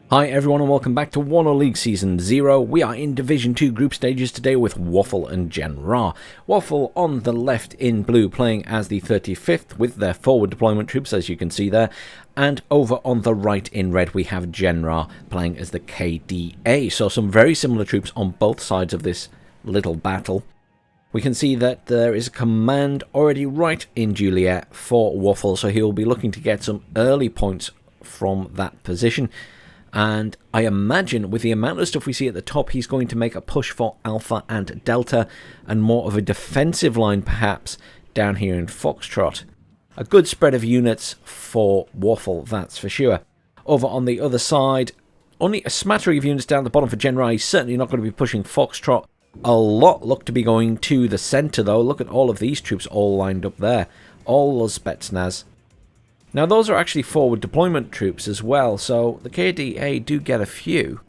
Hi everyone and welcome back to WARNO League Season Zero. We are in Division 2 group stages today with wrapup and GenRa. wrapup on the left in blue playing as the 35th with their forward deployment troops, as you can see there. And over on the right in red we have GenRa playing as the KDA. So some very similar troops on both sides of this little battle. We can see that there is a command already right in Juliet for wrapup, so he will be looking to get some early points from that position. And I imagine with the amount of stuff we see at the top, he's going to make a push for Alpha and Delta and more of a defensive line perhaps down here in Foxtrot. A good spread of units for wrapup, that's for sure. Over on the other side, only a smattering of units down the bottom for GenRa. He's certainly not going to be pushing Foxtrot. A lot look to be going to the centre though. Look at all of these troops all lined up there. All those Spetsnaz. Now those are actually forward deployment troops as well, so the KDA do get a few.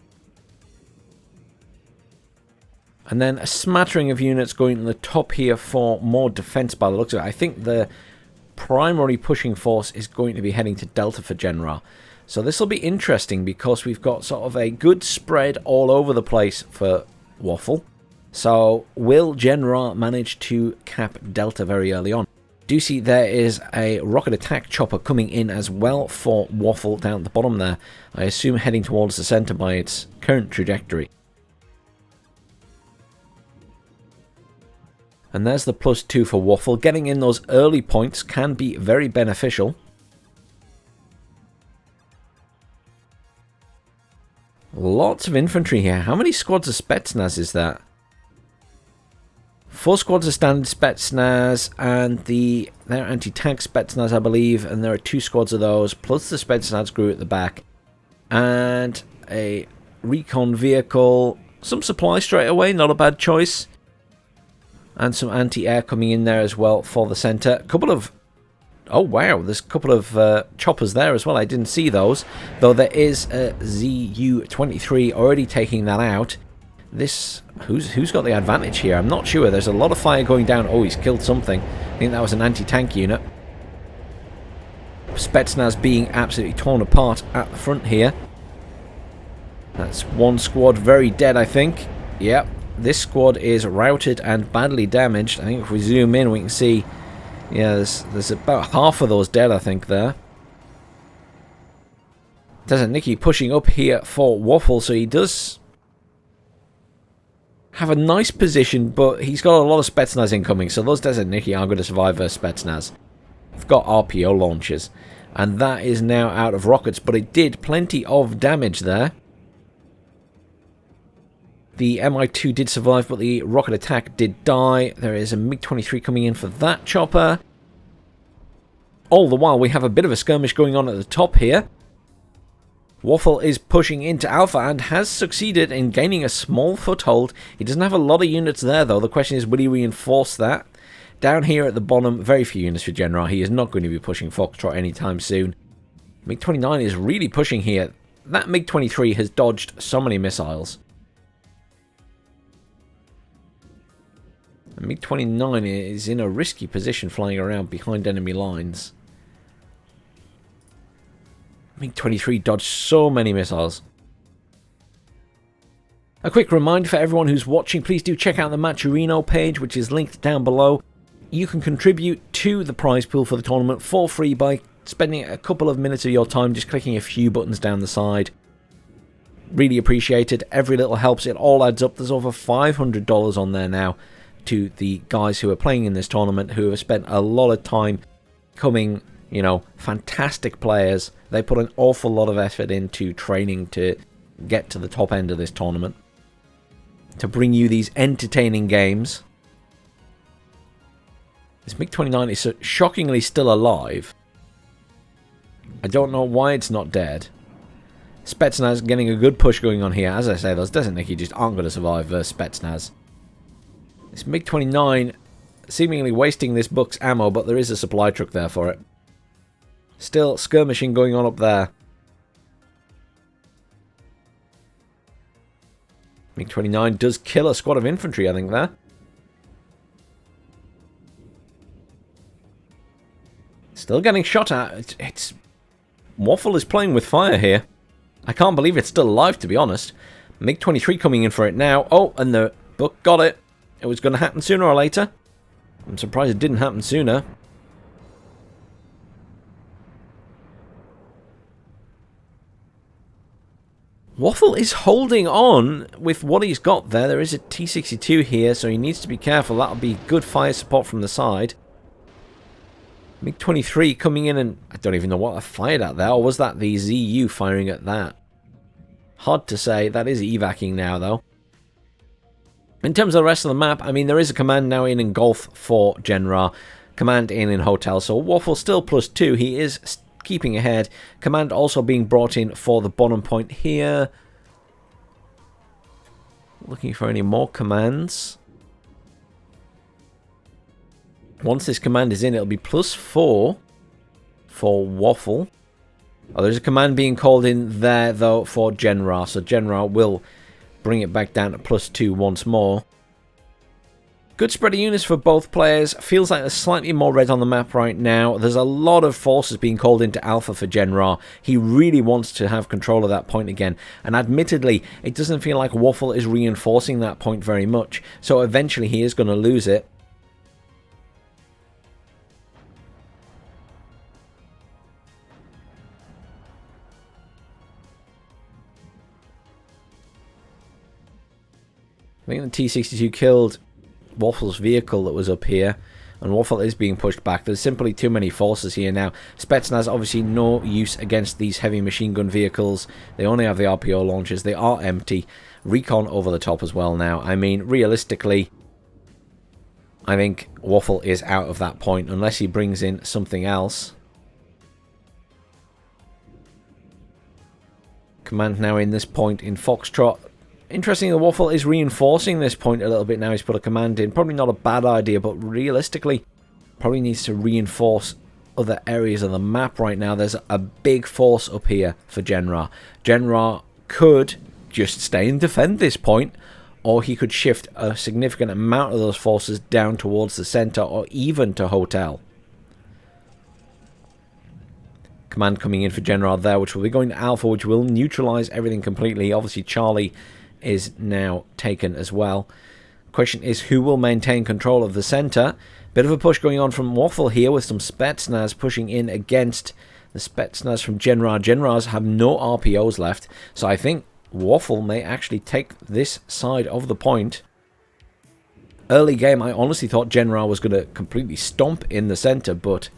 And then a smattering of units going to the top here for more defense by the looks of it. I think the primary pushing force is going to be heading to Delta for GenRa. So this will be interesting because we've got sort of a good spread all over the place for wrapup. So will GenRa manage to cap Delta very early on? Do see there is a rocket attack chopper coming in as well for wrapup down at the bottom there. I assume heading towards the centre by its current trajectory. And there's the +2 for wrapup. Getting in those early points can be very beneficial. Lots of infantry here. How many squads of Spetsnaz is that? 4 squads of standard Spetsnaz and their anti-tank Spetsnaz, I believe, and there are 2 squads of those, plus the Spetsnaz crew at the back, and a recon vehicle, some supply straight away, not a bad choice, and some anti-air coming in there as well for the centre. A couple of, oh wow, there's a couple of choppers there as well, I didn't see those, though there is a ZU-23 already taking that out. This, who's got the advantage here? I'm not sure. There's a lot of fire going down. Oh, he's killed something. I think that was an anti-tank unit. Spetsnaz being absolutely torn apart at the front here. That's one squad very dead, I think. Yep, this squad is routed and badly damaged. I think if we zoom in, we can see, yeah, there's about half of those dead, I think, there. There's a Nicky pushing up here for wrapup, so he does have a nice position, but he's got a lot of Spetsnaz incoming, so those Desert Nicky aren't going to survive versus Spetsnaz. We've got RPO launchers, and that is now out of rockets, but it did plenty of damage there. The MI2 did survive, but the rocket attack did die. There is a MiG-23 coming in for that chopper. All the while, we have a bit of a skirmish going on at the top here. wrapup is pushing into Alpha and has succeeded in gaining a small foothold. He doesn't have a lot of units there though. The question is, will he reinforce that? Down here at the bottom, very few units for GenRa. He is not going to be pushing Foxtrot anytime soon. MiG-29 is really pushing here. That MiG-23 has dodged so many missiles. MiG-29 is in a risky position flying around behind enemy lines. MiG-23 dodged so many missiles. A quick reminder for everyone who's watching, please do check out the Matcherino page, which is linked down below. You can contribute to the prize pool for the tournament for free by spending a couple of minutes of your time just clicking a few buttons down the side. Really appreciated. Every little helps. It all adds up. There's over $500 on there now to the guys who are playing in this tournament, who have spent a lot of time coming, you know, fantastic players. They put an awful lot of effort into training to get to the top end of this tournament, to bring you these entertaining games. This MiG-29 is shockingly still alive. I don't know why it's not dead. Spetsnaz getting a good push going on here. As I say, those Desert Nicky just aren't going to survive versus Spetsnaz. This MiG-29 seemingly wasting this book's ammo, but there is a supply truck there for it. Still skirmishing going on up there. MiG-29 does kill a squad of infantry, I think, there. Still getting shot at. It's wrapup is playing with fire here. I can't believe it's still alive, to be honest. MiG-23 coming in for it now. Oh, and the book got it. It was going to happen sooner or later. I'm surprised it didn't happen sooner. Waffle is holding on with what he's got there. There is a T-62 here, so he needs to be careful. That'll be good fire support from the side. MiG-23 coming in, and I don't even know what I fired at there. Or was that the ZU firing at that? Hard to say. That is evacing now, though. In terms of the rest of the map, I mean, there is a command now in Golf for GenRa. Command in Hotel. So Waffle still +2. He is keeping ahead. Command also being brought in for the bottom point here. Looking for any more commands. Once this command is in, it'll be +4 for Waffle. Oh, there's a command being called in there, though, for GenRa. So GenRa will bring it back down to +2 once more. Good spread of units for both players. Feels like there's slightly more red on the map right now. There's a lot of forces being called into Alpha for GenRa. He really wants to have control of that point again. And admittedly, it doesn't feel like Waffle is reinforcing that point very much. So eventually he is going to lose it. I think the T-62 killed Waffle's vehicle that was up here, and Waffle is being pushed back. There's simply too many forces here now. Spetsnaz obviously no use against these heavy machine gun vehicles. They only have the RPO launchers. They are empty. Recon over the top as well now. I mean, realistically, I think Waffle is out of that point unless he brings in something else. Command now in this point in Foxtrot. Interesting, the Waffle is reinforcing this point a little bit now. He's put a command in. Probably not a bad idea, but realistically, probably needs to reinforce other areas of the map right now. There's a big force up here for GenRa. GenRa could just stay and defend this point, or he could shift a significant amount of those forces down towards the center or even to Hotel. Command coming in for GenRa there, which will be going to Alpha, which will neutralize everything completely. Obviously, Charlie is now taken as well. Question is, who will maintain control of the center? Bit of a push going on from Waffle here with some Spetsnaz pushing in against the Spetsnaz from GenRa. GenRa's have no RPOs left, so I think Waffle may actually take this side of the point. Early game, I honestly thought GenRa was going to completely stomp in the center, but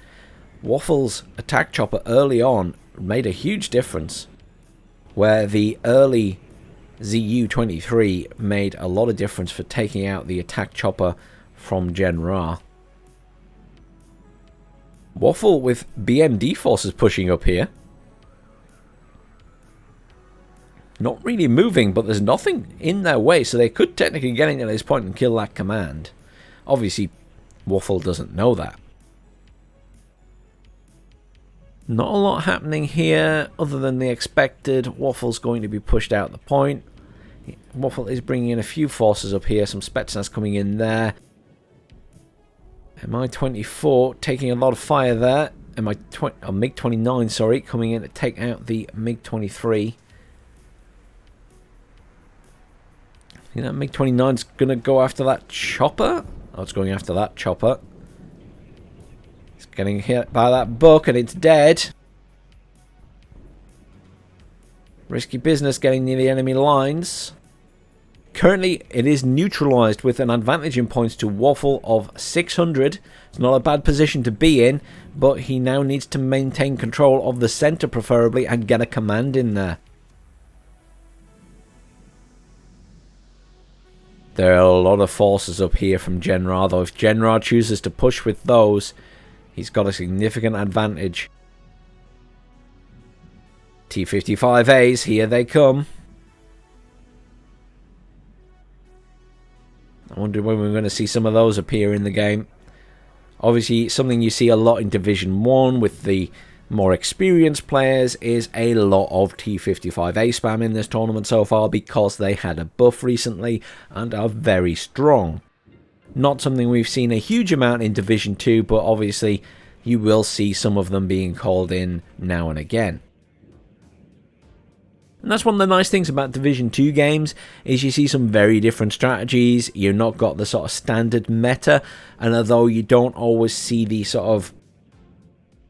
Waffle's attack chopper early on made a huge difference, where the early ZU-23 made a lot of difference for taking out the attack chopper from GenRa. Waffle with BMD forces pushing up here. Not really moving, but there's nothing in their way, so they could technically get into this point and kill that command. Obviously, Waffle doesn't know that. Not a lot happening here other than the expected. Waffle's going to be pushed out the point. Waffle is bringing in a few forces up here. Some Spetsnaz coming in there. Mi-24 taking a lot of fire there. MiG-29, sorry, coming in to take out the MiG-23. You know, MiG-29's going to go after that chopper. Oh, it's going after that chopper. It's getting hit by that book and it's dead. Risky business getting near the enemy lines. Currently, it is neutralized with an advantage in points to Waffle of 600. It's not a bad position to be in, but he now needs to maintain control of the center preferably and get a command in there. There are a lot of forces up here from GenRa, though if GenRa chooses to push with those, he's got a significant advantage. T-55As, here they come. I wonder when we're going to see some of those appear in the game. Obviously, something you see a lot in Division 1 with the more experienced players is a lot of T-55A spam in this tournament so far because they had a buff recently and are very strong. Not something we've seen a huge amount in Division 2, but obviously you will see some of them being called in now and again. And that's one of the nice things about Division 2 games, is you see some very different strategies. You've not got the sort of standard meta, and although you don't always see the sort of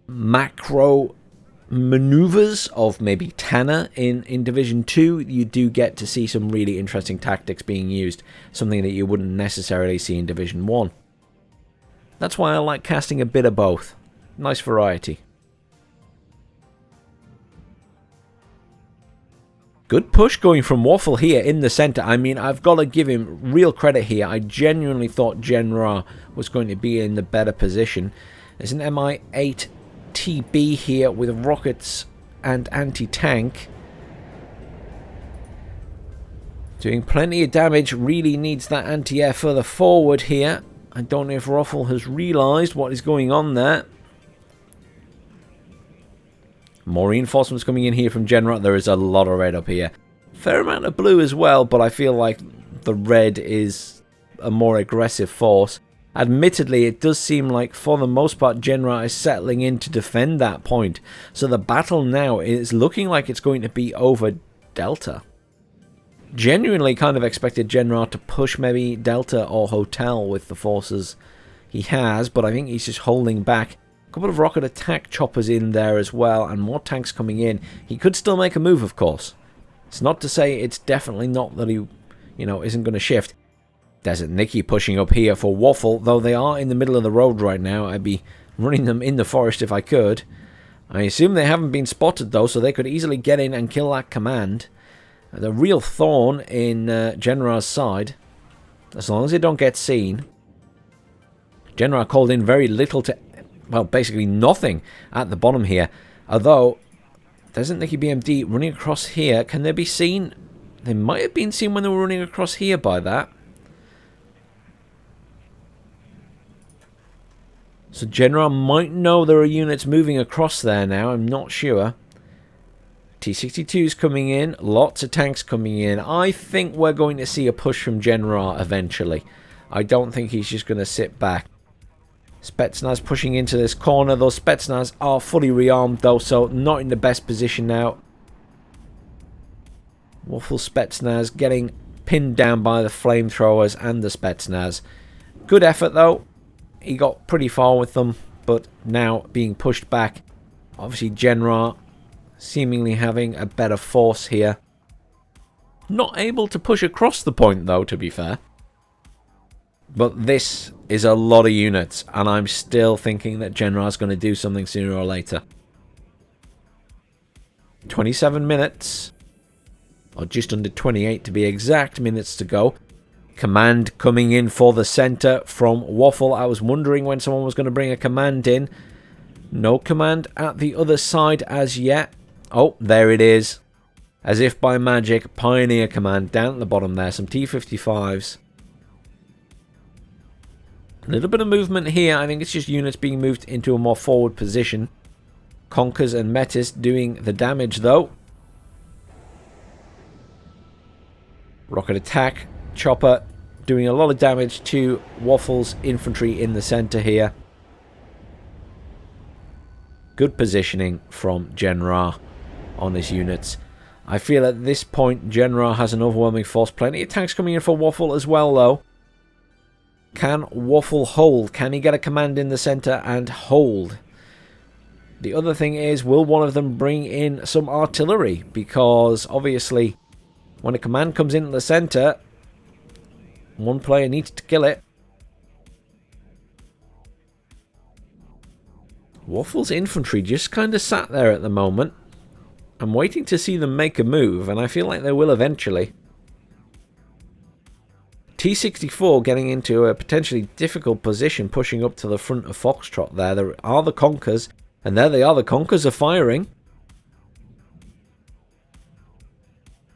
macro maneuvers of maybe Tanner in Division 2, you do get to see some really interesting tactics being used, something that you wouldn't necessarily see in Division 1. That's why I like casting a bit of both. Nice variety. Good push going from w4ffle here in the center. I mean, I've got to give him real credit here. I genuinely thought GenRa was going to be in the better position. There's an MI8 TB here with rockets and anti-tank. Doing plenty of damage. Really needs that anti-air further forward here. I don't know if w4ffle has realized what is going on there. More reinforcements coming in here from GenRa. There is a lot of red up here. Fair amount of blue as well, but I feel like the red is a more aggressive force. Admittedly, it does seem like, for the most part, GenRa is settling in to defend that point. So the battle now is looking like it's going to be over Delta. Genuinely kind of expected GenRa to push maybe Delta or Hotel with the forces he has, but I think he's just holding back. A couple of rocket attack choppers in there as well, and more tanks coming in. He could still make a move, of course. It's not to say it's definitely not that he, isn't going to shift. Desert Nicky pushing up here for w4ffle, though they are in the middle of the road right now. I'd be running them in the forest if I could. I assume they haven't been spotted, though, so they could easily get in and kill that command. The real thorn in GenRa's side, as long as they don't get seen. GenRa called in very little to... well, basically nothing at the bottom here. Although, doesn't Nicky BMD running across here? Can they be seen? They might have been seen when they were running across here by that. So GenRa might know there are units moving across there now. I'm not sure. T-62's coming in. Lots of tanks coming in. I think we're going to see a push from GenRa eventually. I don't think he's just going to sit back. Spetsnaz pushing into this corner. Those Spetsnaz are fully rearmed though, so not in the best position now. w4ffle Spetsnaz getting pinned down by the flamethrowers and the Spetsnaz. Good effort though. He got pretty far with them, but now being pushed back. Obviously GenRa seemingly having a better force here. Not able to push across the point though, to be fair. But this is a lot of units, and I'm still thinking that GenRa is going to do something sooner or later. 27 minutes, or just under 28 to be exact, minutes to go. Command coming in for the center from w4ffle. I was wondering when someone was going to bring a command in. No command at the other side as yet. Oh, there it is. As if by magic, Pioneer command down at the bottom there. Some T-55s. A little bit of movement here. I think it's just units being moved into a more forward position. Conkers and Metis doing the damage though. Rocket attack. Chopper doing a lot of damage to w4ffle's infantry in the center here. Good positioning from GenRa on his units. I feel at this point GenRa has an overwhelming force. Plenty of tanks coming in for w4ffle as well though. Can w4ffle hold? Can he get a command in the center and hold? The other thing is, will one of them bring in some artillery? Because obviously when a command comes in the center, one player needs to kill it. w4ffle's infantry just kind of sat there at the moment. I'm waiting to see them make a move, and I feel like they will eventually. T-64 getting into a potentially difficult position, pushing up to the front of Foxtrot there. There are the Conkers, and there they are. The Conkers are firing.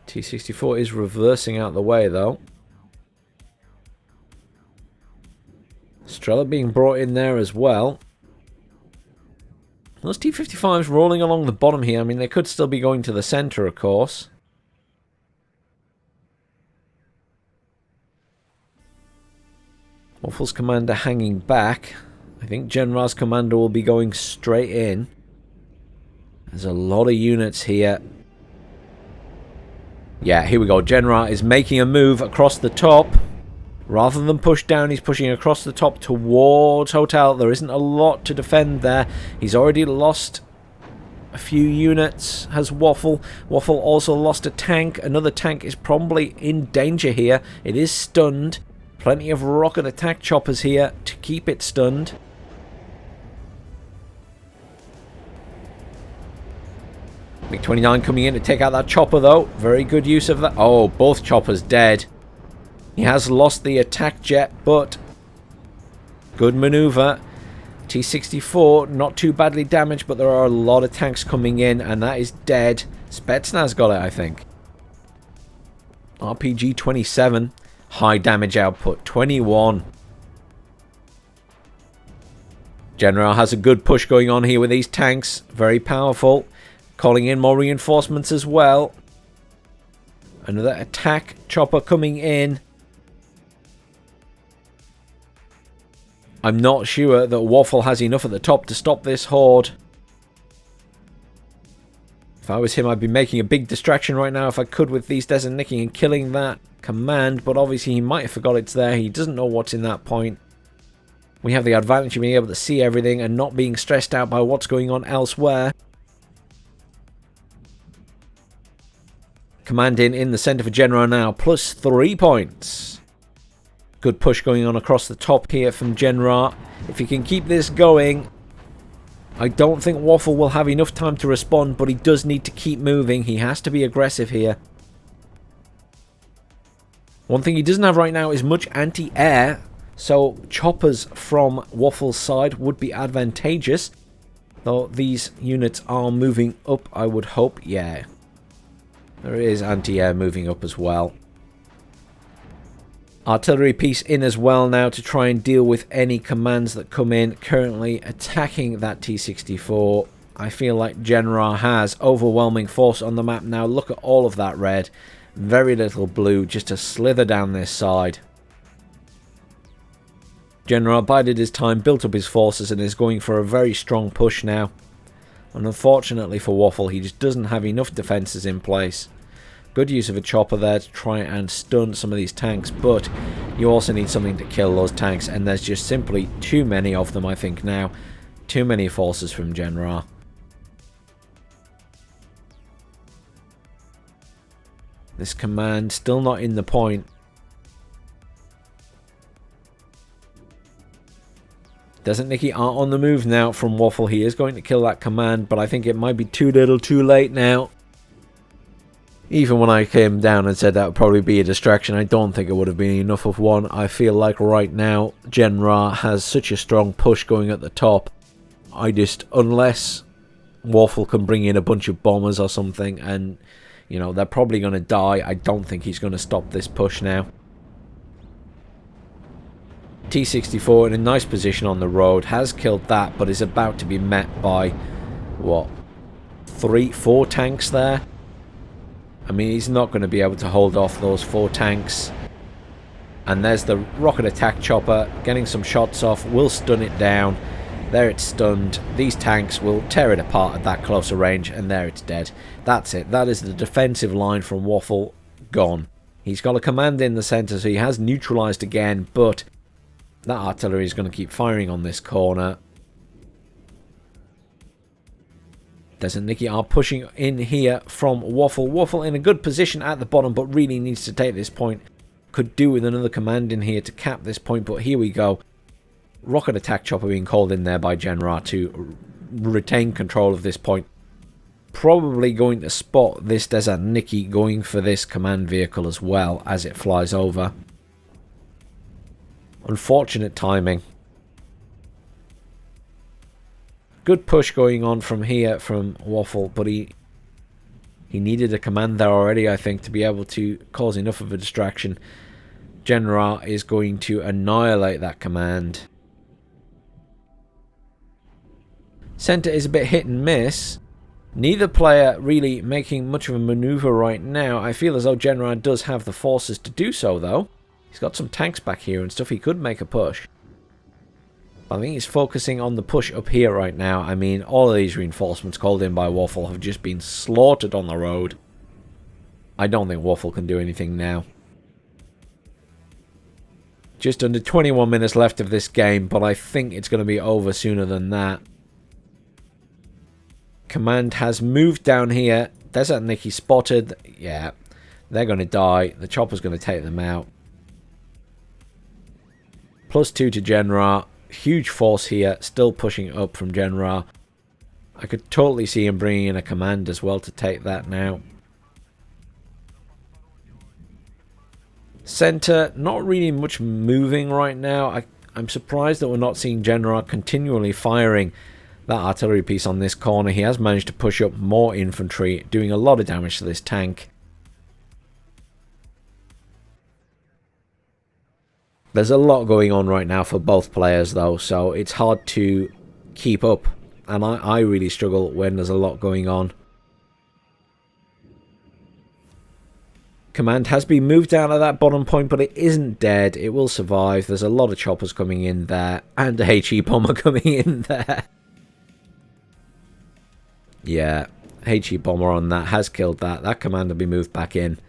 T-64 is reversing out the way, though. Strela being brought in there as well. Those T-55s rolling along the bottom here. I mean, they could still be going to the center, of course. w4ffle's commander hanging back. I think GenRa's commander will be going straight in. There's a lot of units here. Yeah, here we go. GenRa is making a move across the top. Rather than push down, he's pushing across the top towards Hotel. There isn't a lot to defend there. He's already lost a few units, has Waffle. Waffle also lost a tank. Another tank is probably in danger here. It is stunned. Plenty of rocket attack choppers here to keep it stunned. MiG-29 coming in to take out that chopper though. Very good use of that. Oh, both choppers dead. He has lost the attack jet, but good maneuver. T-64, not too badly damaged, but there are a lot of tanks coming in, and that is dead. Spetsnaz got it, I think. RPG-27, high damage output, 21. GenRa has a good push going on here with these tanks. Very powerful. Calling in more reinforcements as well. Another attack chopper coming in. I'm not sure that Waffle has enough at the top to stop this horde. If I was him, I'd be making a big distraction right now if I could with these Desert Nicking and killing that command, but obviously he might have forgot it's there. He doesn't know what's in that point. We have the advantage of being able to see everything and not being stressed out by what's going on elsewhere. Command in the centre for GenRa now, plus 3 points. Good push going on across the top here from GenRa. If he can keep this going, I don't think Waffle will have enough time to respond, but he does need to keep moving. He has to be aggressive here. One thing he doesn't have right now is much anti-air, so choppers from Waffle's side would be advantageous. Though these units are moving up, I would hope. Yeah, there is anti-air moving up as well. Artillery piece in as well now to try and deal with any commands that come in. Currently attacking that T-64. I feel like GenRa has overwhelming force on the map now. Look at all of that red. Very little blue just to slither down this side. GenRa bided his time, built up his forces, and is going for a very strong push now. And unfortunately for Waffle, he just doesn't have enough defences in place. Good use of a chopper there to try and stun some of these tanks, but you also need something to kill those tanks, and there's just simply too many of them, I think, now. Too many forces from GenRa. This command still not in the point. Desert Nicky are on the move now from Waffle. He is going to kill that command, but I think it might be too little too late now. Even when I came down and said that would probably be a distraction, I don't think it would have been enough of one. I feel like right now GenRa has such a strong push going at the top. Unless Waffle can bring in a bunch of bombers or something, and you know, they're probably going to die, I don't think he's going to stop this push now. T-64 in a nice position on the road, has killed that, but is about to be met by, what, 4 tanks there? I mean, he's not going to be able to hold off those 4 tanks. And there's the rocket attack chopper, getting some shots off, will stun it down. There it's stunned. These tanks will tear it apart at that closer range, and there it's dead. That's it. That is the defensive line from Waffle gone. He's got a command in the centre, so he has neutralised again, but that artillery is going to keep firing on this corner. Desert Nicky are pushing in here from Waffle. Waffle in a good position at the bottom, but really needs to take this point. Could do with another command in here to cap this point, but here we go. Rocket attack chopper being called in there by GenRa to retain control of this point. Probably going to spot this Desert Nicky going for this command vehicle as well as it flies over. Unfortunate timing. Good push going on from here from Waffle, but he needed a command there already, I think, to be able to cause enough of a distraction. GenRa is going to annihilate that command. Center is a bit hit and miss. Neither player really making much of a maneuver right now. I feel as though GenRa does have the forces to do so, though. He's got some tanks back here and stuff. He could make a push. I think he's focusing on the push up here right now. I mean, all of these reinforcements called in by Waffle have just been slaughtered on the road. I don't think Waffle can do anything now. Just under 21 minutes left of this game, but I think it's going to be over sooner than that. Command has moved down here. Desert Nicky spotted. Yeah, they're going to die. The chopper's going to take them out. +2 to GenRa. Huge force here. Still pushing up from GenRa. I could totally see him bringing in a command as well to take that now. Center, not really much moving right now. I'm surprised that we're not seeing GenRa continually firing that artillery piece on this corner. He has managed to push up more infantry, doing a lot of damage to this tank. There's a lot going on right now for both players though, so it's hard to keep up. And I really struggle when there's a lot going on. Command has been moved down at that bottom point, but it isn't dead. It will survive. There's a lot of choppers coming in there, and a HE bomber coming in there. Yeah, HE bomber on that has killed that. That command will be moved back in.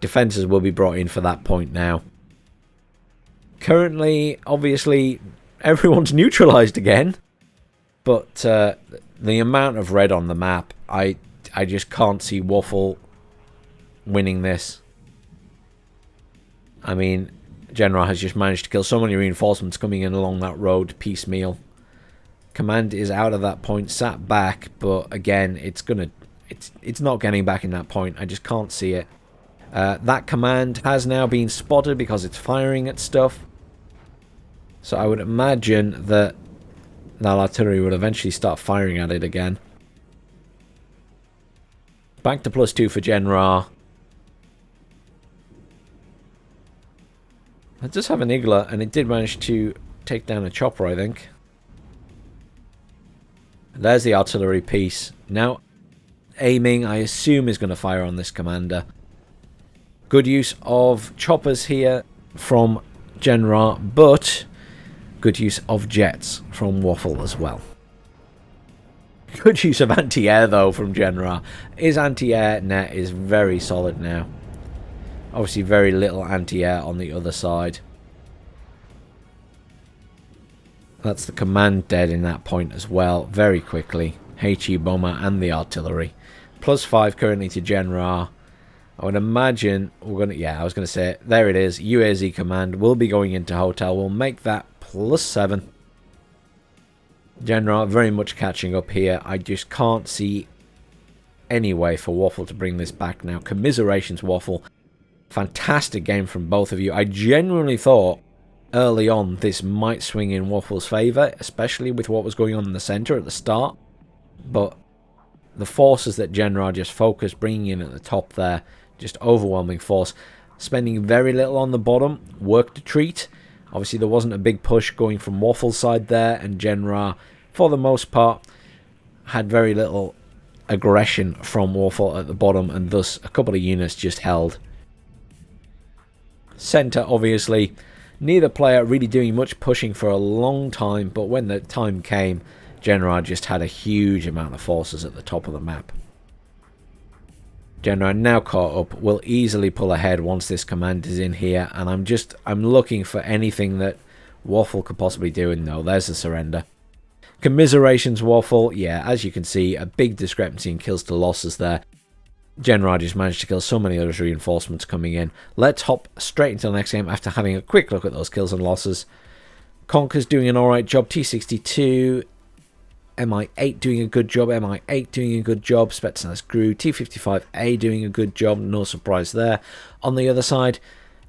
Defenses will be brought in for that point now. Currently, obviously, everyone's neutralized again. But the amount of red on the map, I just can't see Waffle winning this. I mean, GenRa has just managed to kill so many reinforcements coming in along that road piecemeal. Command is out of that point, sat back, but again, it's not getting back in that point. I just can't see it. That command has now been spotted because it's firing at stuff. So I would imagine that artillery will eventually start firing at it again. Back to +2 for GenRa. It does have an Igla, and it did manage to take down a chopper, I think. There's the artillery piece. Now, aiming, I assume, is going to fire on this commander. Good use of choppers here from GenRa, but good use of jets from Waffle as well. Good use of anti-air, though, from GenRa. His anti-air net is very solid now. Obviously, very little anti-air on the other side. That's the command dead in that point as well, very quickly. HE bomber and the artillery. +5 currently to GenRa. I would imagine we're going to... Yeah, I was going to say it. There it is. UAZ command will be going into hotel. We'll make that +7. GenRa very much catching up here. I just can't see any way for Waffle to bring this back now. Commiserations, Waffle. Fantastic game from both of you. I genuinely thought early on this might swing in Waffle's favour, especially with what was going on in the centre at the start. But the forces that GenRa just focused, bringing in at the top there, just overwhelming force. Spending very little on the bottom, worked a treat. Obviously there wasn't a big push going from Waffle's side there, and GenRa, for the most part, had very little aggression from Waffle at the bottom, and thus a couple of units just held. Centre, obviously, neither player really doing much pushing for a long time, but when the time came, GenRa just had a huge amount of forces at the top of the map. GenRa now caught up, will easily pull ahead once this command is in here, and I'm looking for anything that Waffle could possibly do, and no, there's the surrender. Commiserations, Waffle. Yeah, as you can see, a big discrepancy in kills to losses there. GenRa just managed to kill so many other reinforcements coming in. Let's hop straight into the next game after having a quick look at those kills and losses. Conker's doing an alright job. T62, MI8 doing a good job. MI8 doing a good job. Spetsnaz Gru. T55A doing a good job. No surprise there. On the other side,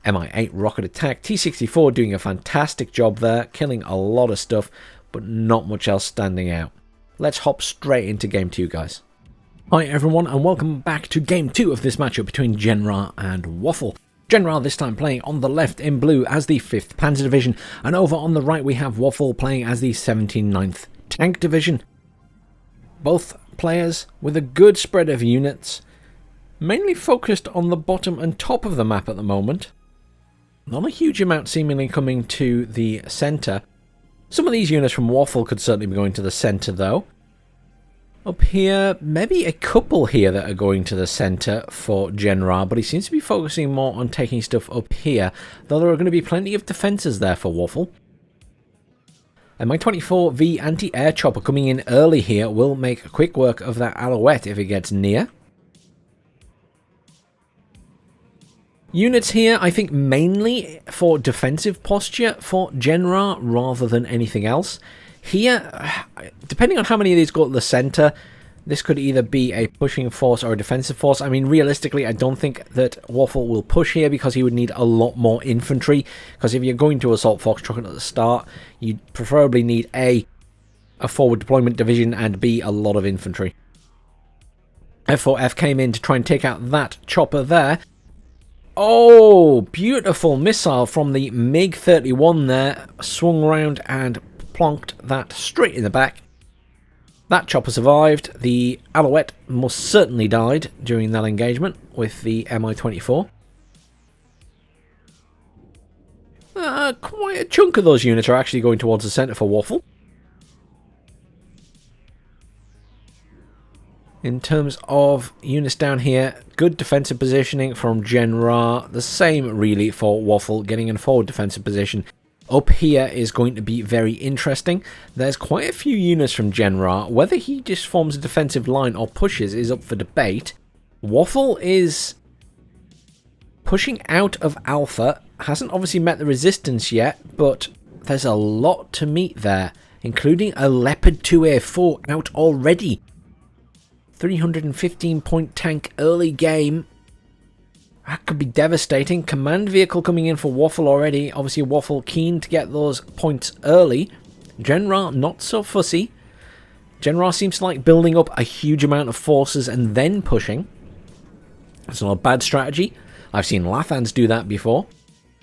MI8 rocket attack. T64 doing a fantastic job there. Killing a lot of stuff, but not much else standing out. Let's hop straight into game 2, guys. Hi everyone, and welcome back to game 2 of this matchup between GenRa and Waffle. GenRa this time playing on the left in blue as the 5th Panzer Division, and over on the right we have Waffle playing as the 79th Tank Division. Both players with a good spread of units, mainly focused on the bottom and top of the map at the moment. Not a huge amount seemingly coming to the centre. Some of these units from Waffle could certainly be going to the centre though. Up here, maybe a couple here that are going to the centre for GenRa, but he seems to be focusing more on taking stuff up here, though there are going to be plenty of defences there for wrapup. A Mi-24V anti-air chopper coming in early here will make quick work of that Alouette if it gets near. Units here, I think mainly for defensive posture for GenRa rather than anything else. Here, depending on how many of these go to the centre, this could either be a pushing force or a defensive force. I mean, realistically, I don't think that wrapup will push here because he would need a lot more infantry. Because if you're going to assault Foxtrot at the start, you'd preferably need A, a forward deployment division, and B, a lot of infantry. F4F came in to try and take out that chopper there. Oh, beautiful missile from the MiG-31 there. Swung around and plonked that straight in the back. That chopper survived. The Alouette most certainly died during that engagement with the Mi-24. Quite a chunk of those units are actually going towards the centre for wrapup. In terms of units down here, good defensive positioning from GenRa. The same really for wrapup, getting in forward defensive position. Up here is going to be very interesting. There's quite a few units from GenRa. Whether he just forms a defensive line or pushes is up for debate. wrapup is pushing out of Alpha. Hasn't obviously met the resistance yet, but there's a lot to meet there, including a Leopard 2A4 out already. 315 point tank early game. That could be devastating. Command vehicle coming in for wrapup already. Obviously wrapup keen to get those points early. GenRa not so fussy. GenRa seems to like building up a huge amount of forces and then pushing. It's not a bad strategy. I've seen Lathans do that before.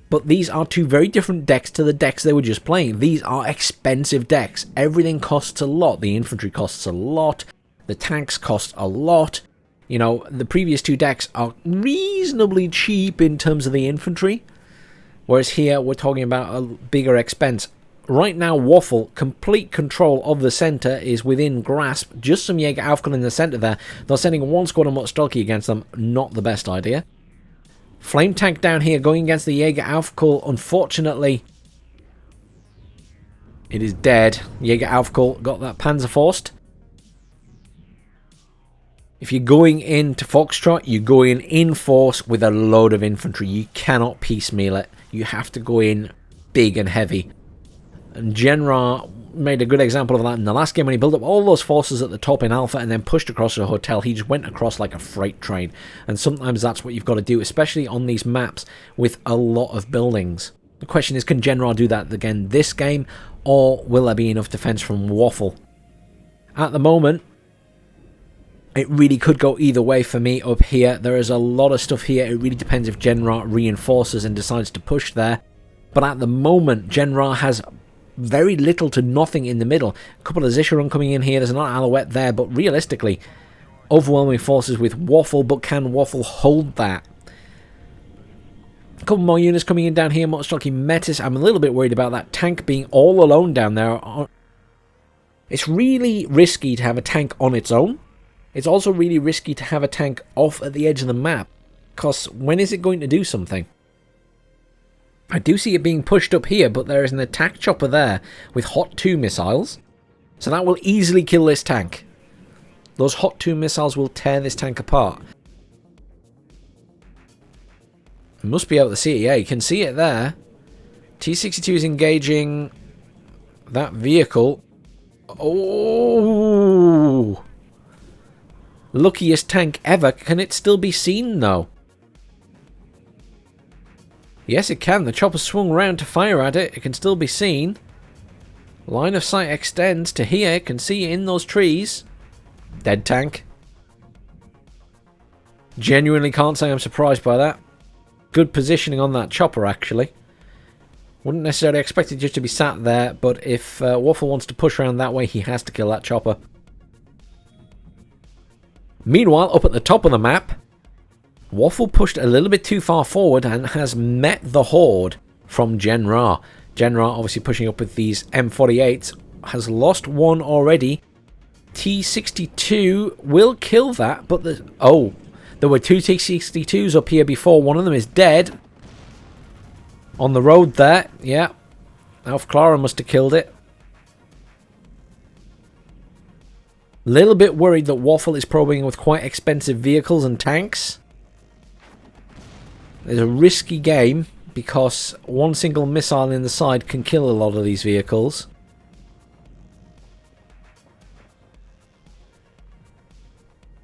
But these are two very different decks to the decks they were just playing. These are expensive decks. Everything costs a lot. The infantry costs a lot. The tanks cost a lot. You know, the previous two decks are reasonably cheap in terms of the infantry. Whereas here, we're talking about a bigger expense. Right now, wrapup, complete control of the centre is within grasp. Just some Jaeger Aufkel in the centre there. They're sending one squad of Motstolki against them. Not the best idea. Flame tank down here going against the Jaeger Aufkel. Unfortunately, it is dead. Jaeger Aufkel got that Panzerfaust. If you're going into Foxtrot, you go in force with a load of infantry. You cannot piecemeal it. You have to go in big and heavy. And GenRa made a good example of that in the last game when he built up all those forces at the top in Alpha and then pushed across a hotel. He just went across like a freight train. And sometimes that's what you've got to do, especially on these maps with a lot of buildings. The question is, can GenRa do that again this game, or will there be enough defense from wrapup? At the moment, it really could go either way for me up here. There is a lot of stuff here. It really depends if GenRa reinforces and decides to push there. But at the moment, GenRa has very little to nothing in the middle. A couple of Zisharon coming in here. There's another Alouette there. But realistically, overwhelming forces with wrapup. But can wrapup hold that? A couple more units coming in down here. Motstolki Metis. I'm a little bit worried about that tank being all alone down there. It's really risky to have a tank on its own. It's also really risky to have a tank off at the edge of the map, because when is it going to do something? I do see it being pushed up here, but there is an attack chopper there with Hot 2 missiles, so that will easily kill this tank. Those Hot 2 missiles will tear this tank apart. It must be able to see it, yeah, you can see it there. T-62 is engaging that vehicle. Oh! Luckiest tank ever. Can it still be seen though? Yes, it can. The chopper swung around to fire at it. It can still be seen. Line of sight extends to here. It can see it in those trees. Dead tank. Genuinely can't say I'm surprised by that. Good positioning on that chopper, actually. Wouldn't necessarily expect it just to be sat there, but if wrapup wants to push around that way, he has to kill that chopper. Meanwhile, up at the top of the map, wrapup pushed a little bit too far forward and has met the horde from GenRa. GenRa obviously pushing up with these M48s, has lost one already. T62 will kill that, but oh, there were two T62s up here before. One of them is dead. On the road there, yeah. Alf Clara must have killed it. Little bit worried that wrapup is probing with quite expensive vehicles and tanks. It's a risky game because one single missile in the side can kill a lot of these vehicles.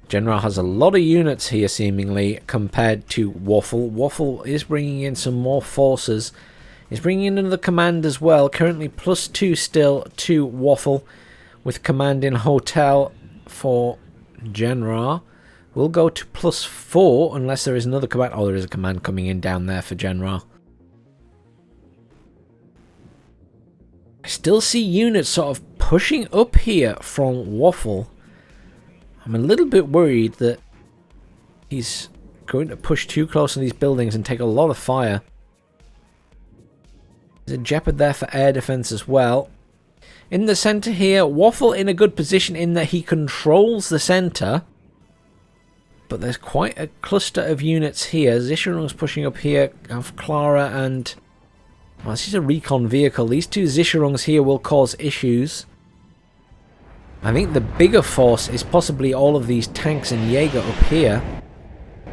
GenRa has a lot of units here seemingly compared to wrapup. wrapup is bringing in some more forces. He's bringing in another command as well. Currently +2 still to wrapup with command in hotel for GenRa. We'll go to +4 unless there is another command. Oh, there is a command coming in down there for GenRa. I still see units sort of pushing up here from wrapup. I'm a little bit worried that he's going to push too close to these buildings and take a lot of fire. There's a Jeopard there for air defense as well. In the center here, wrapup in a good position in that he controls the center. But there's quite a cluster of units here. Zisharung's pushing up here. Alf Clara and... well, this is a recon vehicle. These two Zisharungs here will cause issues. I think the bigger force is possibly all of these tanks and Jaeger up here.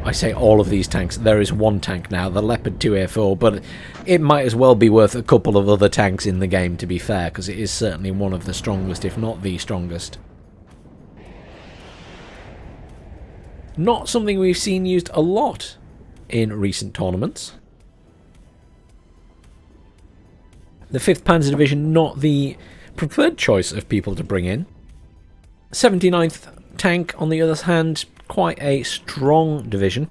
I say all of these tanks. There is one tank now, the Leopard 2A4, but it might as well be worth a couple of other tanks in the game, to be fair, because it is certainly one of the strongest, if not the strongest. Not something we've seen used a lot in recent tournaments. The 5th Panzer Division, not the preferred choice of people to bring in. 79th Tank, on the other hand, quite a strong division.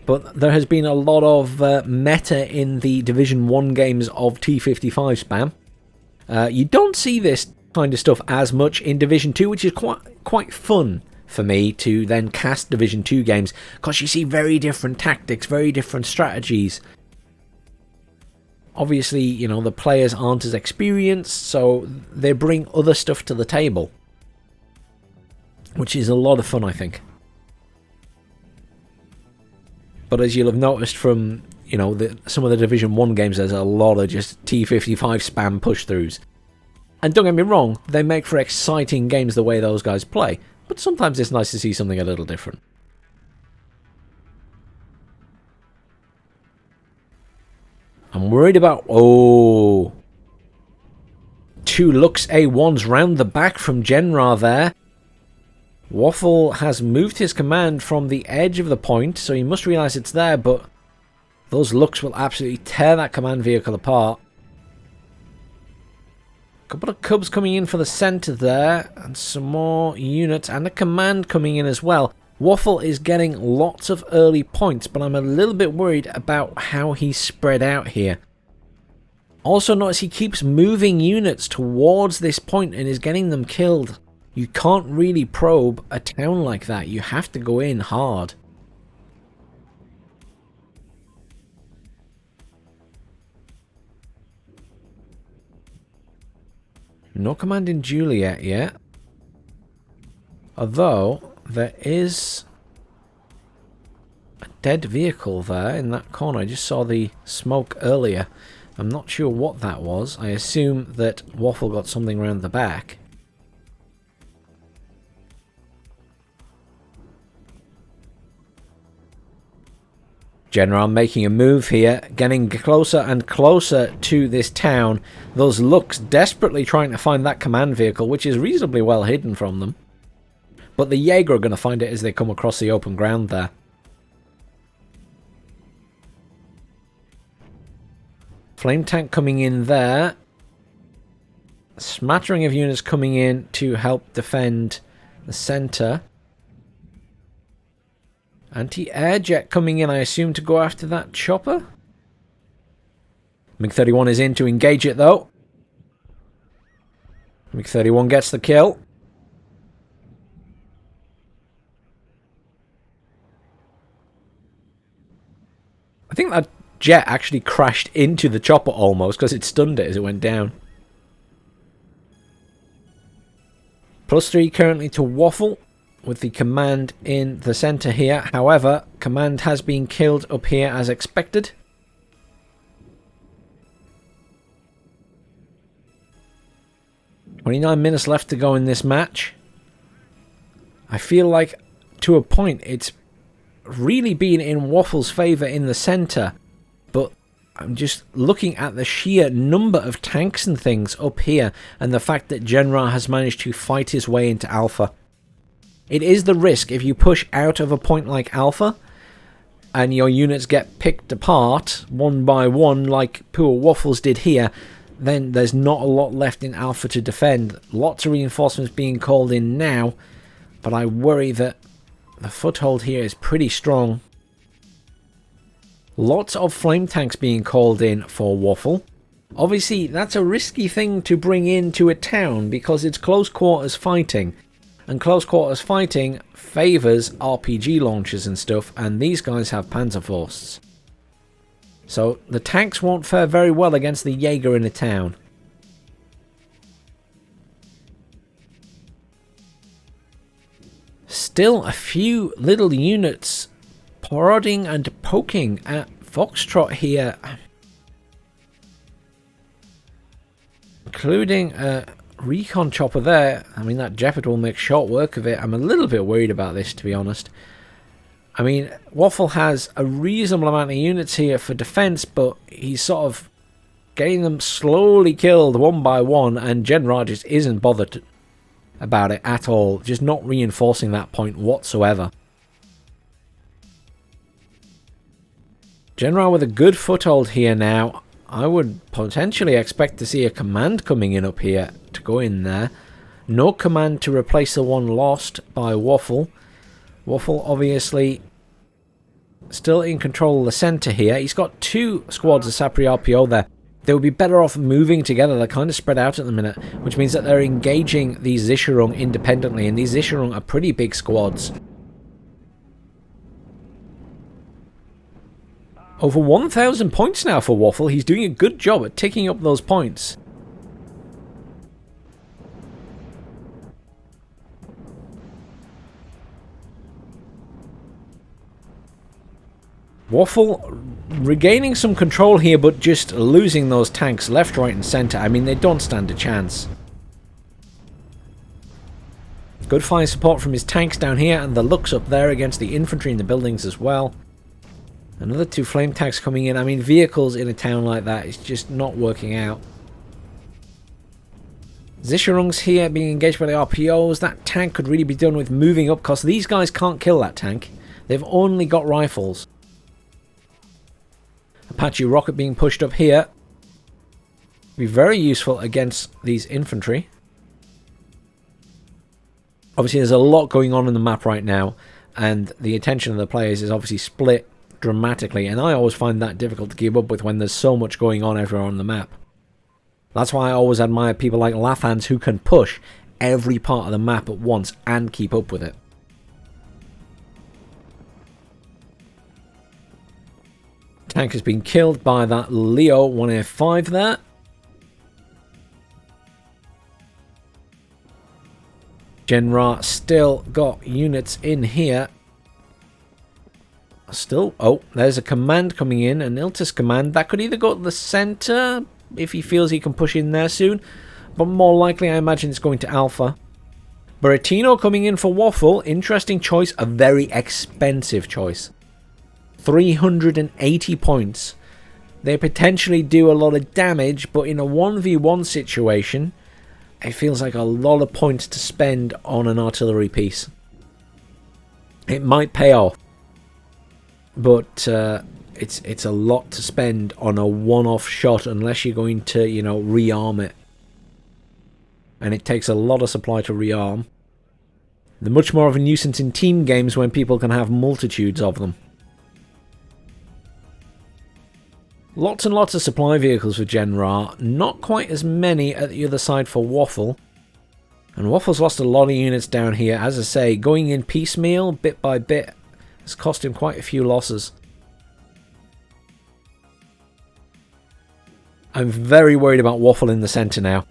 But there has been a lot of meta in the Division 1 games of T55 spam. You don't see this kind of stuff as much in Division 2, which is quite fun for me to then cast Division 2 games, because you see very different tactics, very different strategies. Obviously, you know, the players aren't as experienced, so they bring other stuff to the table, which is a lot of fun, I think. But as you'll have noticed from, you know, some of the Division 1 games, there's a lot of just T55 spam push-throughs. And don't get me wrong, they make for exciting games the way those guys play, but sometimes it's nice to see something a little different. I'm worried about... oh... 2 Lux A1s round the back from GenRa there. wrapup has moved his command from the edge of the point, so he must realise it's there, but those Lux will absolutely tear that command vehicle apart. A couple of Cubs coming in for the centre there, and some more units, and a command coming in as well. wrapup is getting lots of early points, but I'm a little bit worried about how he's spread out here. Also notice he keeps moving units towards this point and is getting them killed. You can't really probe a town like that. You have to go in hard. No command in Juliet yet. Although there is a dead vehicle there in that corner. I just saw the smoke earlier. I'm not sure what that was. I assume that wrapup got something around the back. GenRa making a move here, getting closer and closer to this town. Those Lux desperately trying to find that command vehicle, which is reasonably well hidden from them. But the Jaeger are going to find it as they come across the open ground there. Flame tank coming in there. A smattering of units coming in to help defend the center. Anti-air jet coming in, I assume, to go after that chopper. MiG-31 is in to engage it, though. MiG-31 gets the kill. I think that jet actually crashed into the chopper almost, because it stunned it as it went down. +3 currently to Waffle with the command in the center here. However, command has been killed up here as expected. "29 minutes left to go in this match. I feel like, to a point, it's really been in Waffle's favor in the center. But I'm just looking at the sheer number of tanks and things up here, and the fact that GenRa has managed to fight his way into Alpha. It is the risk if you push out of a point like Alpha, and your units get picked apart one by one like poor Waffles did here, then there's not a lot left in Alpha to defend. Lots of reinforcements being called in now, but I worry that the foothold here is pretty strong. Lots of flame tanks being called in for Waffle. Obviously, that's a risky thing to bring into a town because it's close quarters fighting. And close quarters fighting favours RPG launchers and stuff, and these guys have Panzerfausts. So the tanks won't fare very well against the Jaeger in a town. Still a few little units prodding and poking at Foxtrot here. Including a recon chopper there. I mean, that Jeopard will make short work of it. I'm a little bit worried about this, to be honest. I mean, Waffle has a reasonable amount of units here for defense, but he's sort of getting them slowly killed one by one, and GenRa just isn't bothered about it at all. Just not reinforcing that point whatsoever. GenRa with a good foothold here now. I would potentially expect to see a command coming in up here to go in there. No command to replace the one lost by Waffle. Waffle obviously still in control of the center here. He's got two squads of Sapri RPO there. They would be better off moving together. They're kind of spread out at the minute, which means that they're engaging these Zisharung independently, and these Zisharung are pretty big squads. Over 1,000 points now for Waffle. He's doing a good job at ticking up those points. Waffle regaining some control here, but just losing those tanks left, right and centre. I mean, they don't stand a chance. Good fire support from his tanks down here, and the looks up there against the infantry in the buildings as well. Another two flame tanks coming in. I mean, vehicles in a town like that is just not working out. Zisharung's here being engaged by the RPOs. That tank could really be done with moving up, because these guys can't kill that tank. They've only got rifles. Apache rocket being pushed up here. Be very useful against these infantry. Obviously, there's a lot going on in the map right now, and the attention of the players is obviously split dramatically, and I always find that difficult to keep up with when there's so much going on everywhere on the map. That's why I always admire people like Lathans who can push every part of the map at once and keep up with it. Tank has been killed by that Leo 1F5 there. GenRa still got units in here. Still, oh, there's a command coming in, an Iltis command. That could either go to the center, if he feels he can push in there soon, but more likely I imagine it's going to Alpha. Buratino coming in for Waffle. Interesting choice, a very expensive choice. 380 points. They potentially do a lot of damage, but in a 1v1 situation, it feels like a lot of points to spend on an artillery piece. It might pay off, but it's a lot to spend on a one-off shot unless you're going to, you know, rearm it. And it takes a lot of supply to rearm. They're much more of a nuisance in team games when people can have multitudes of them. Lots and lots of supply vehicles for GenRa. Not quite as many at the other side for Waffle. And Waffle's lost a lot of units down here. As I say, going in piecemeal, bit by bit, has cost him quite a few losses. I'm very worried about Waffle in the centre now.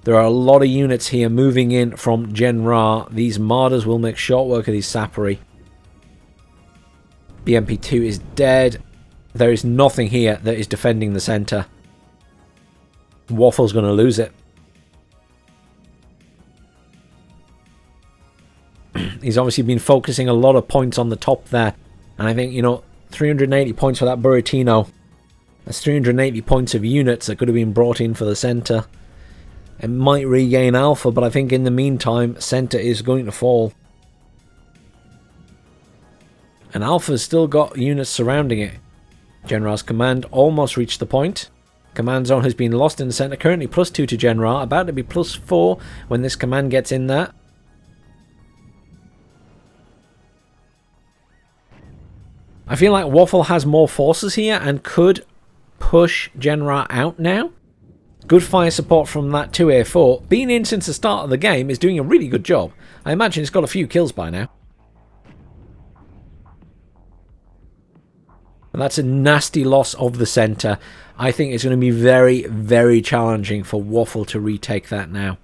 There are a lot of units here moving in from GenRa. These Martyrs will make short work of these Sappery. BMP2 is dead. There is nothing here that is defending the center. Waffle's going to lose it. He's obviously been focusing a lot of points on the top there. And I think, you know, 380 points for that Buratino. That's 380 points of units that could have been brought in for the center. It might regain Alpha, but I think in the meantime, center is going to fall. And Alpha's still got units surrounding it. GenRa's command almost reached the point. Command zone has been lost in the center. Currently +2 to GenRa. About to be +4 when this command gets in there. I feel like Waffle has more forces here and could push GenRa out now. Good fire support from that 2A4. Being in since the start of the game is doing a really good job. I imagine it's got a few kills by now. And that's a nasty loss of the center. I think it's going to be very, very challenging for Waffle to retake that now.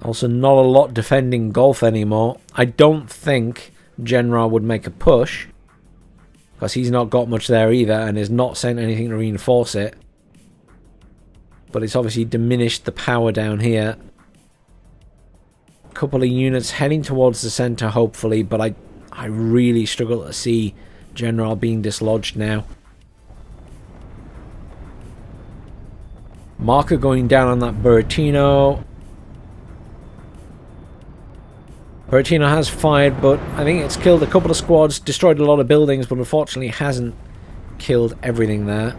Also, not a lot defending Golf anymore. I don't think GenRa would make a push, because he's not got much there either and has not sent anything to reinforce it. But it's obviously diminished the power down here. A couple of units heading towards the center, hopefully, but I really struggle to see GenRa being dislodged now. Marker going down on that Buratino. Buratino has fired, but I think it's killed a couple of squads, destroyed a lot of buildings, but unfortunately hasn't killed everything there.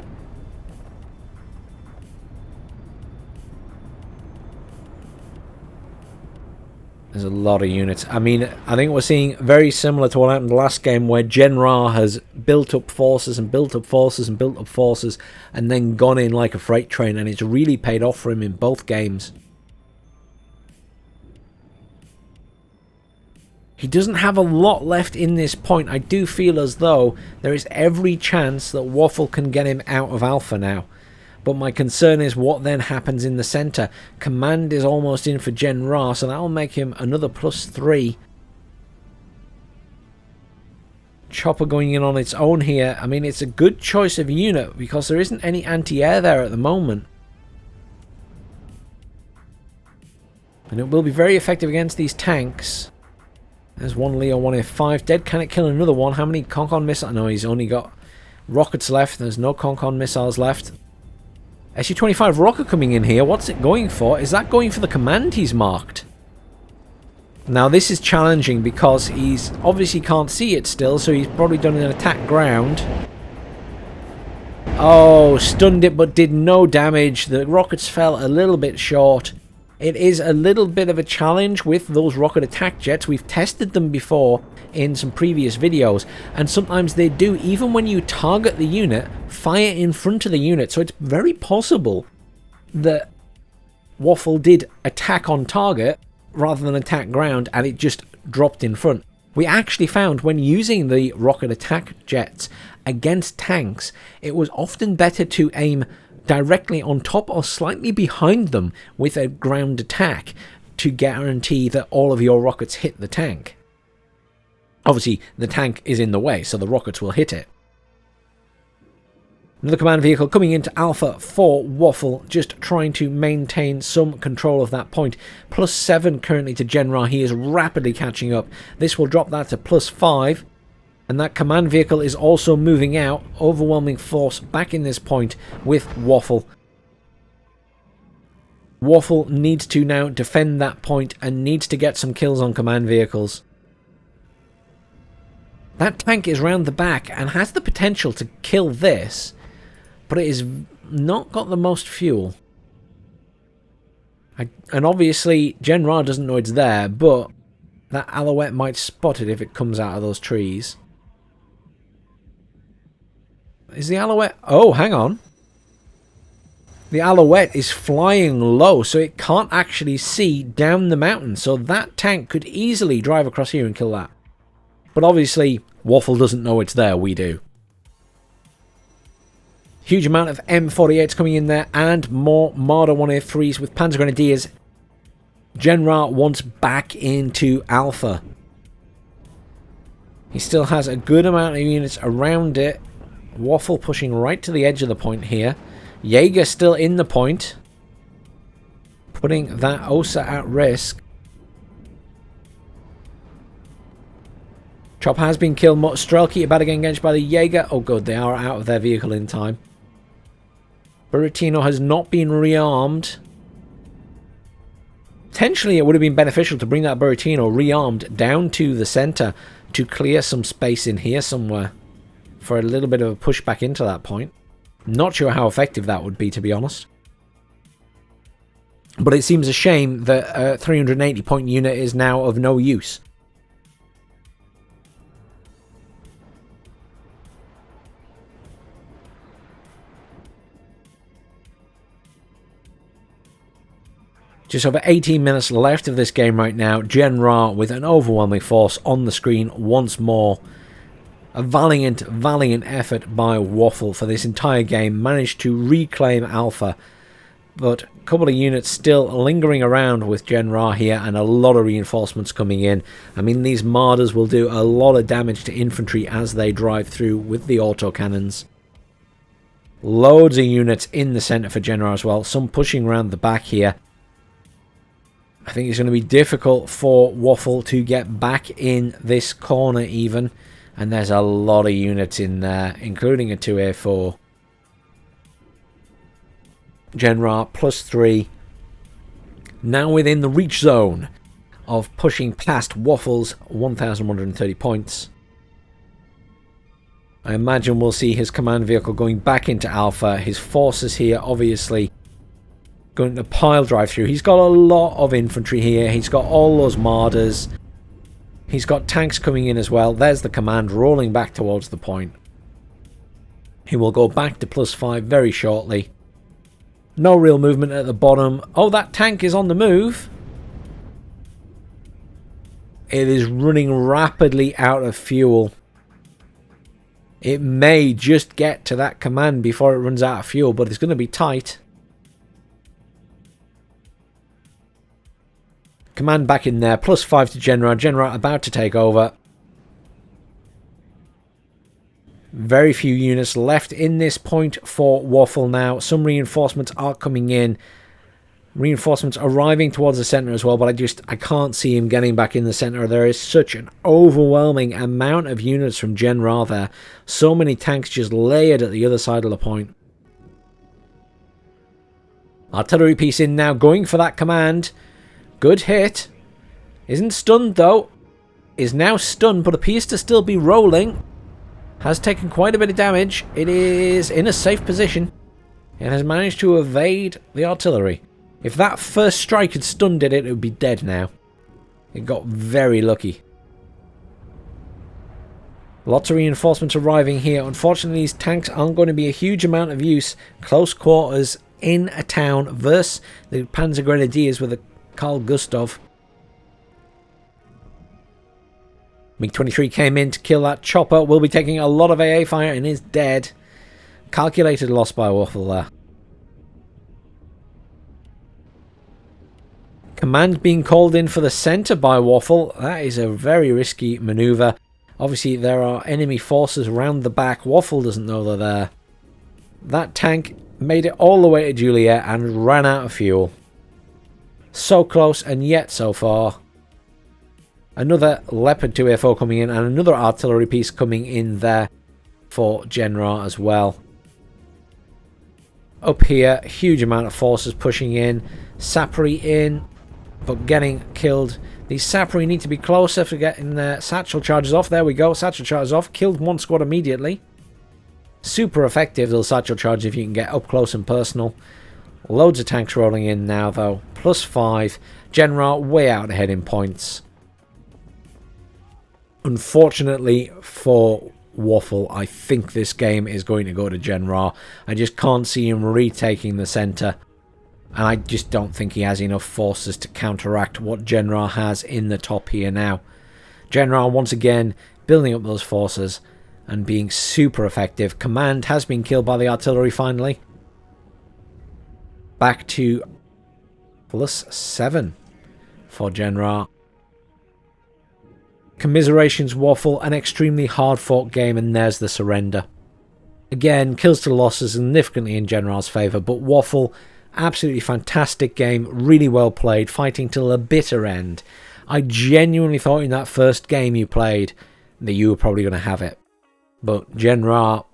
There's a lot of units. I mean, I think we're seeing very similar to what happened last game, where GenRa has built up forces and built up forces and built up forces and then gone in like a freight train, and it's really paid off for him in both games. He doesn't have a lot left in this point. I do feel as though there is every chance that Waffle can get him out of Alpha now. But my concern is what then happens in the center. Command is almost in for GenRa, so that will make him another +3. Chopper going in on its own here. I mean, it's a good choice of unit because there isn't any anti-air there at the moment. And it will be very effective against these tanks. There's one Leo 1A5 dead. Can it kill another one? How many Concon missiles? No, he's only got rockets left. There's no Concon missiles left. SU-25 rocket coming in here. What's it going for? Is that going for the command he's marked? Now this is challenging because he's obviously can't see it still, so he's probably done an attack ground. Oh, stunned it but did no damage. The rockets fell a little bit short. It is a little bit of a challenge with those rocket attack jets. We've tested them before in some previous videos, and sometimes they do, even when you target the unit, fire in front of the unit. So it's very possible that Waffle did attack on target rather than attack ground, and it just dropped in front. We actually found when using the rocket attack jets against tanks, it was often better to aim directly on top or slightly behind them with a ground attack to guarantee that all of your rockets hit the tank. Obviously, the tank is in the way, so the rockets will hit it. Another command vehicle coming into Alpha for Waffle, just trying to maintain some control of that point. +7 currently to GenRa. He is rapidly catching up. This will drop that to +5. And that command vehicle is also moving out. Overwhelming force back in this point with Waffle. Waffle needs to now defend that point and needs to get some kills on command vehicles. That tank is round the back and has the potential to kill this, but it has not got the most fuel. And obviously GenRa doesn't know it's there, but that Alouette might spot it if it comes out of those trees. Is the Alouette... Oh, hang on. The Alouette is flying low, so it can't actually see down the mountain. So that tank could easily drive across here and kill that. But obviously, Waffle doesn't know it's there. We do. Huge amount of M48s coming in there, and more Marder 1A3s with Panzer Grenadiers. GenRa wants back into Alpha. He still has a good amount of units around it. Waffle pushing right to the edge of the point here. Jaeger still in the point, putting that OSA at risk. Chop has been killed. Strelky about to get engaged by the Jaeger. Oh good, they are out of their vehicle in time. Buratino has not been rearmed. Potentially it would have been beneficial to bring that Buratino rearmed down to the center to clear some space in here somewhere for a little bit of a push back into that point. Not sure how effective that would be, to be honest. But it seems a shame that a 380 point unit is now of no use. Just over 18 minutes left of this game right now. GenRa with an overwhelming force on the screen once more. A valiant effort by Waffle for this entire game. Managed to reclaim Alpha. But a couple of units still lingering around with GenRa here, and a lot of reinforcements coming in. I mean, these Marders will do a lot of damage to infantry as they drive through with the autocannons. Loads of units in the centre for GenRa as well. Some pushing around the back here. I think it's going to be difficult for Waffle to get back in this corner even. And there's a lot of units in there, including a 2A4. GenRa +3. Now within the reach zone of pushing past Waffle's 1,130 points. I imagine we'll see his command vehicle going back into Alpha. His forces here obviously going to pile drive through. He's got a lot of infantry here. He's got all those Marders. He's got tanks coming in as well. There's the command rolling back towards the point. He will go back to +5 very shortly. No real movement at the bottom. Oh, that tank is on the move. It is running rapidly out of fuel. It may just get to that command before it runs out of fuel, but it's going to be tight. Command back in there, +5 to GenRa. GenRa about to take over. Very few units left in this point for Waffle now. Some reinforcements are coming in. Reinforcements arriving towards the centre as well, but I can't see him getting back in the centre. There is such an overwhelming amount of units from GenRa there. So many tanks just layered at the other side of the point. Artillery piece in now, going for that command. Good hit. Isn't stunned though. Is now stunned, but appears to still be rolling. Has taken quite a bit of damage. It is in a safe position. It has managed to evade the artillery. If that first strike had stunned it, it would be dead now. It got very lucky. Lots of reinforcements arriving here. Unfortunately, these tanks aren't going to be a huge amount of use. Close quarters in a town versus the Panzer Grenadiers with a Carl Gustav. MiG-23 came in to kill that chopper. Will be taking a lot of AA fire and is dead. Calculated loss by Waffle there. Command being called in for the centre by Waffle. That is a very risky manoeuvre. Obviously there are enemy forces around the back. Waffle doesn't know they're there. That tank made it all the way to Juliet and ran out of fuel. So close and yet so far. Another Leopard 2A4 coming in and another artillery piece coming in there for GenRa as well. Up here, huge amount of forces pushing in. Sapri in, but getting killed. These Sapri need to be closer for getting their satchel charges off. There we go, satchel charges off. Killed one squad immediately. Super effective, those satchel charges, if you can get up close and personal. Loads of tanks rolling in now though. +5. GenRa way out ahead in points. Unfortunately for Waffle, I think this game is going to go to GenRa. I just can't see him retaking the centre. And I just don't think he has enough forces to counteract what GenRa has in the top here now. GenRa once again building up those forces. and being super effective. Command has been killed by the artillery finally. Back to +7 for GenRa. Commiserations, Waffle, an extremely hard fought game, and there's the surrender. Again, kills to losses significantly in GenRa's favour, but Waffle, absolutely fantastic game, really well played, fighting till the bitter end. I genuinely thought in that first game you played that you were probably going to have it. But GenRa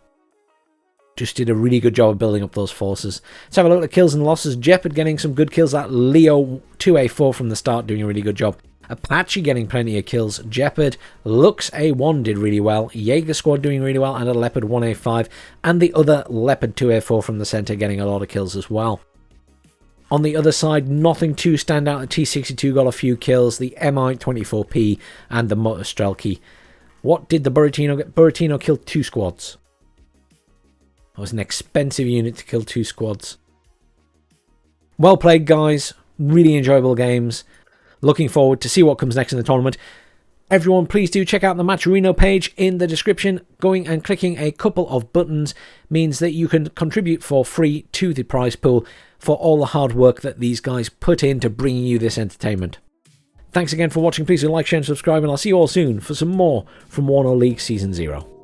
just did a really good job of building up those forces. Let's have a look at the kills and losses. Jeopard getting some good kills. That Leo 2A4 from the start doing a really good job. Apache getting plenty of kills. Jeopard, Lux A1 did really well. Jaeger Squad doing really well. And a Leopard 1A5. And the other Leopard 2A4 from the centre getting a lot of kills as well. On the other side, nothing too stand out. The T62 got a few kills. The Mi-24P and the Motostrelki. What did the Buratino get? Buratino killed 2 squads. That was an expensive unit to kill 2 squads. Well played, guys. Really enjoyable games. Looking forward to see what comes next in the tournament. Everyone, please do check out the Matcherino page in the description. Going and clicking a couple of buttons means that you can contribute for free to the prize pool for all the hard work that these guys put into bringing you this entertainment. Thanks again for watching. Please do like, share and subscribe, and I'll see you all soon for some more from WARNO League Season Zero.